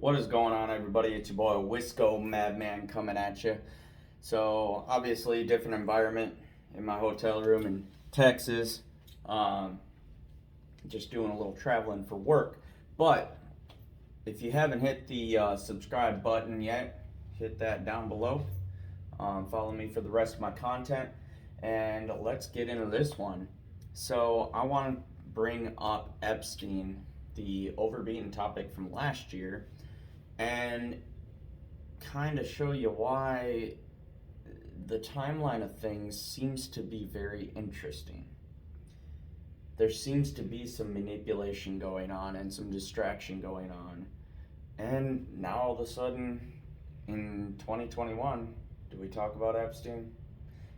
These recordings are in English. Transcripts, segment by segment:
What is going on, everybody? It's your boy Wisco Madman coming at you. So, obviously, different environment in my hotel room in Texas. Um, just doing a little traveling for work. But if you haven't hit the subscribe button yet, hit that down below. Follow me for the rest of my content. And let's get into this one. So, I want to bring up Epstein, the overbeaten topic from last year, and kind of show you why the timeline of things seems to be very interesting. There seems to be some manipulation going on and some distraction going on. And now all of a sudden, in 2021, do we talk about Epstein?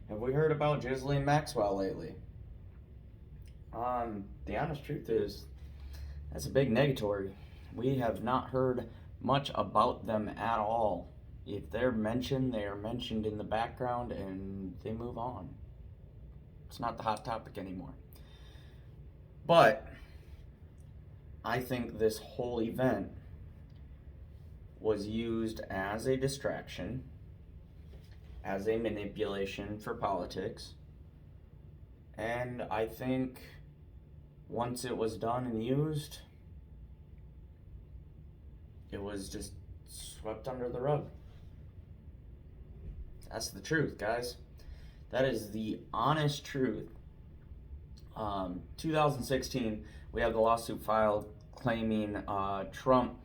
Have we heard about Ghislaine Maxwell lately? The honest truth is, that's a big negatory. We have not heard much about them at all. If they're mentioned, they are mentioned in the background and they move on. It's not the hot topic anymore. But I think this whole event was used as a distraction, as a manipulation for politics, and I think once it was done and used, it was just swept under the rug. That's the truth, guys. That is the honest truth. 2016, we have the lawsuit filed claiming Trump,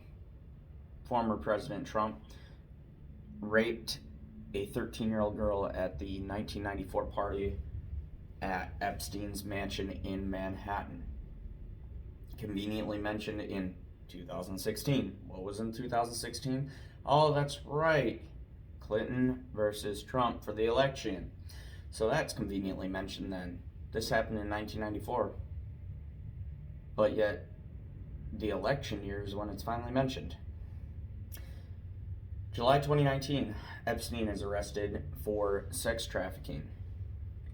former President Trump, raped a 13-year-old girl at the 1994 party at Epstein's mansion in Manhattan. Conveniently mentioned in 2016. What was in 2016? Oh, that's right. Clinton versus Trump for the election. So that's conveniently mentioned then. This happened in 1994. But yet, the election year is when it's finally mentioned. July 2019, Epstein is arrested for sex trafficking.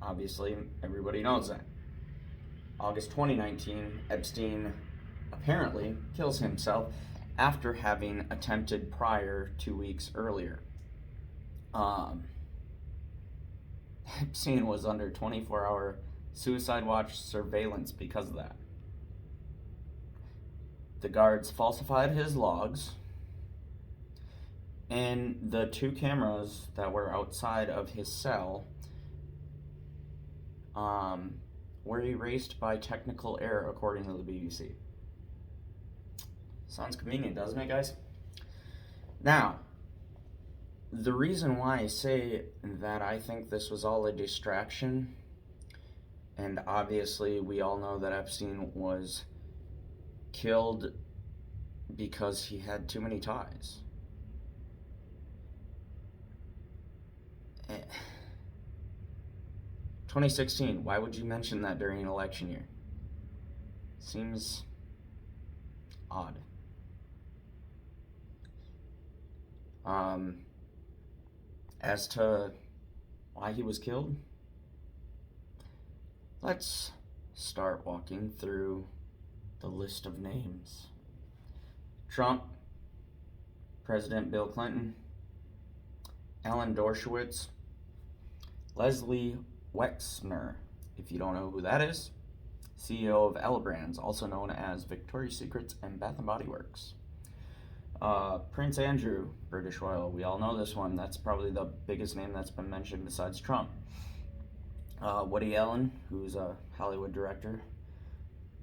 Obviously, everybody knows that. August 2019, Epstein apparently kills himself after having attempted prior 2 weeks earlier. Epstein was under 24-hour suicide watch surveillance because of that. The guards falsified his logs, and the 2 cameras that were outside of his cell were erased by technical error, according to the BBC. Sounds convenient, doesn't it, guys? Now, the reason why I say that I think this was all a distraction, and obviously we all know that Epstein was killed because he had too many ties. 2016, why would you mention that during an election year? Seems odd. As to why he was killed, let's start walking through the list of names. Trump, President Bill Clinton, Alan Dershowitz, Leslie Wexner, if you don't know who that is, CEO of Ella Brands, also known as Victoria's Secret and Bath & Body Works. Prince Andrew, British royal, we all know this one. That's probably the biggest name that's been mentioned besides Trump. Woody Allen, who's a Hollywood director.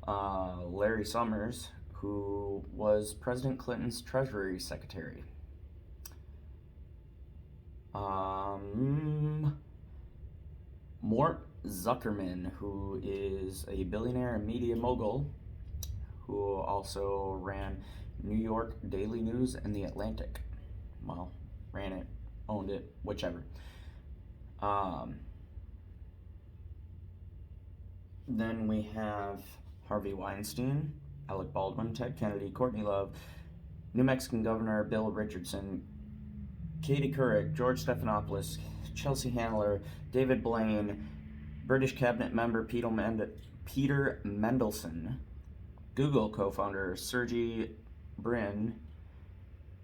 Larry Summers, who was President Clinton's Treasury Secretary. Mort Zuckerman, who is a billionaire and media mogul, who also ran New York Daily News and The Atlantic. Well, ran it, owned it, whichever. Then we have Harvey Weinstein, Alec Baldwin, Ted Kennedy, Courtney Love, New Mexican Governor Bill Richardson, Katie Couric, George Stephanopoulos, Chelsea Handler, David Blaine, British cabinet member Peter Mendelsohn, Google co-founder Sergey Brin,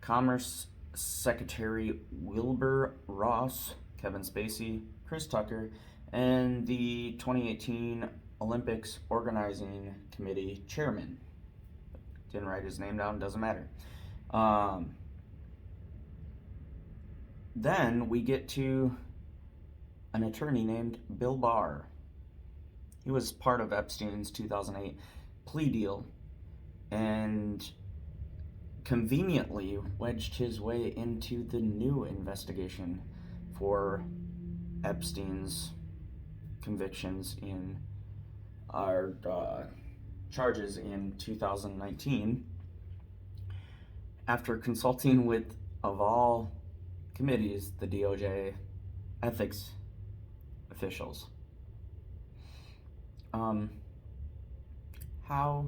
Commerce Secretary Wilbur Ross, Kevin Spacey, Chris Tucker, and the 2018 Olympics Organizing Committee Chairman. Didn't write his name down, doesn't matter. Then we get to an attorney named Bill Barr. He was part of Epstein's 2008 plea deal and conveniently wedged his way into the new investigation for Epstein's convictions in our charges in 2019 after consulting with, of all committees, the DOJ ethics officials. How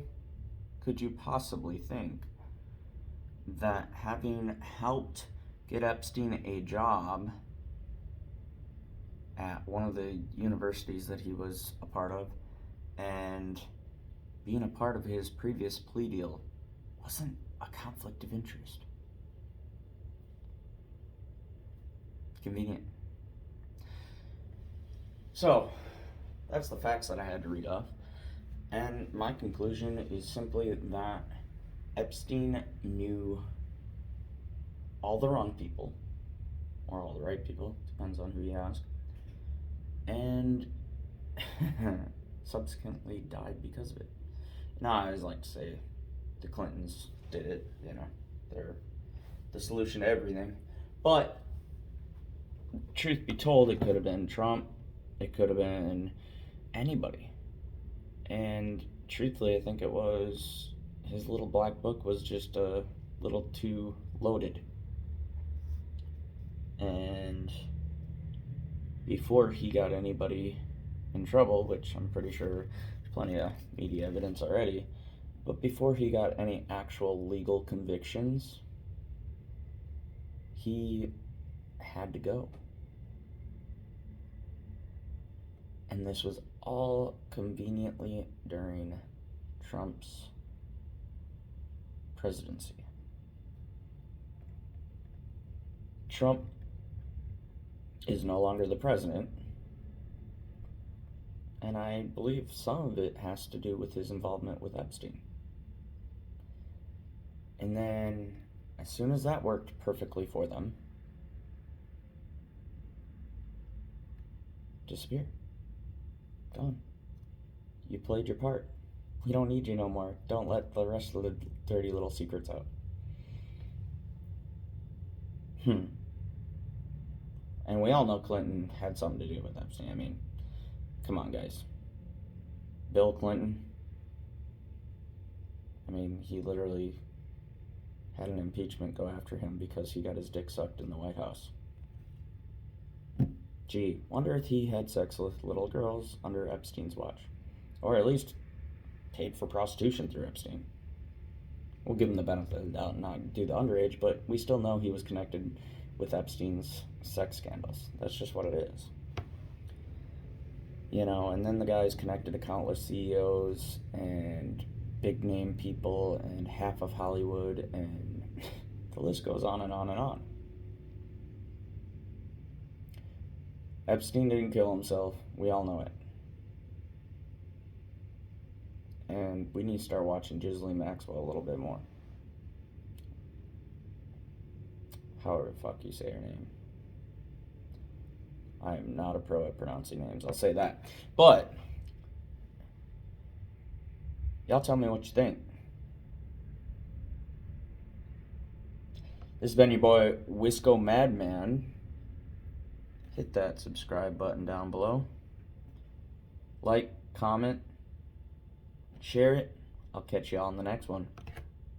could you possibly think that having helped get Epstein a job at one of the universities that he was a part of and being a part of his previous plea deal wasn't a conflict of interest? Convenient. So, that's the facts that I had to read off. And my conclusion is simply that Epstein knew all the wrong people, or all the right people, depends on who you ask, and subsequently died because of it. Now, I always like to say the Clintons did it, they're the solution to everything. But, truth be told, it could have been Trump, it could have been anybody. And truthfully, I think it was his little black book was just a little too loaded. And before he got anybody in trouble, which I'm pretty sure there's plenty of media evidence already, but before he got any actual legal convictions, he had to go. And this was all conveniently during Trump's presidency. Trump is no longer the president, and I believe some of it has to do with his involvement with Epstein. And then, as soon as that worked perfectly for them, disappear. Gone. You played your part. We don't need you no more. Don't let the rest of the dirty little secrets out. And we all know Clinton had something to do with Epstein. I mean, come on, guys. Bill Clinton. I mean, he literally had an impeachment go after him because he got his dick sucked in the White House. Gee, wonder if he had sex with little girls under Epstein's watch. Or at least paid for prostitution through Epstein. We'll give him the benefit of the doubt and not do the underage, but we still know he was connected with Epstein's sex scandals. That's just what it is. And then the guy's connected to countless CEOs and big name people and half of Hollywood, and the list goes on and on and on. Epstein didn't kill himself. We all know it. And we need to start watching Ghislaine Maxwell a little bit more. However the fuck you say her name. I am not a pro at pronouncing names, I'll say that. But, y'all tell me what you think. This has been your boy, Wisco Madman. Hit that subscribe button down below. Like, comment, share it. I'll catch y'all on the next one.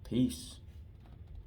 Peace.